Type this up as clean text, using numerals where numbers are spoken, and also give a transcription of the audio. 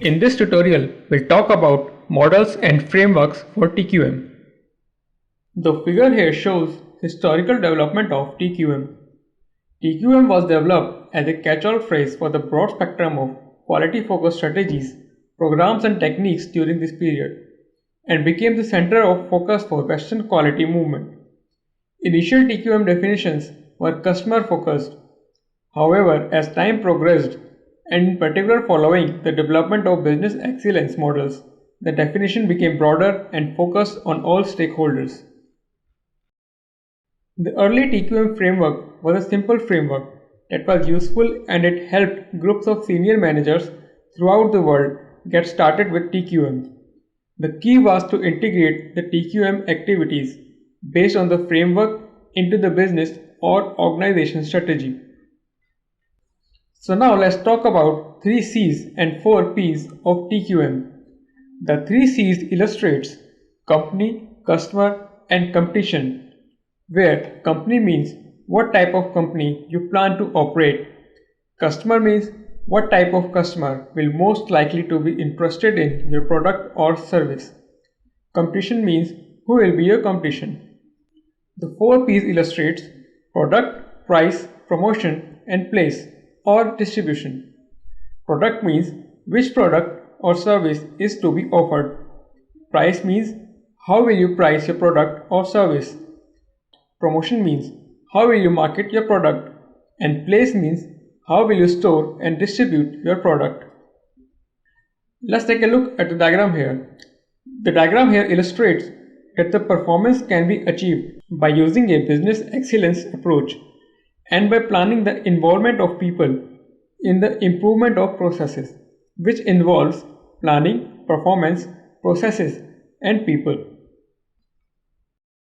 In this tutorial, we'll talk about models and frameworks for TQM. The figure here shows historical development of TQM. TQM was developed as a catch-all phrase for the broad spectrum of quality-focused strategies, programs and techniques during this period, and became the center of focus for Western quality movement. Initial TQM definitions were customer-focused. However, as time progressed, and in particular following the development of business excellence models, the definition became broader and focused on all stakeholders. The early TQM framework was a simple framework that was useful, and it helped groups of senior managers throughout the world get started with TQM. The key was to integrate the TQM activities based on the framework into the business or organization strategy. So now let's talk about 3 C's and 4 P's of TQM. The 3 C's illustrates company, customer and competition, where company means what type of company you plan to operate. Customer means what type of customer will most likely to be interested in your product or service. Competition means who will be your competition. The 4 P's illustrates product, price, promotion and place or distribution. Product means which product or service is to be offered. Price means how will you price your product or service. Promotion means how will you market your product, and place means how will you store and distribute your product. Let's take a look at the diagram here. The diagram here illustrates that the performance can be achieved by using a business excellence approach and by planning the involvement of people in the improvement of processes, which involves planning, performance, processes, and people.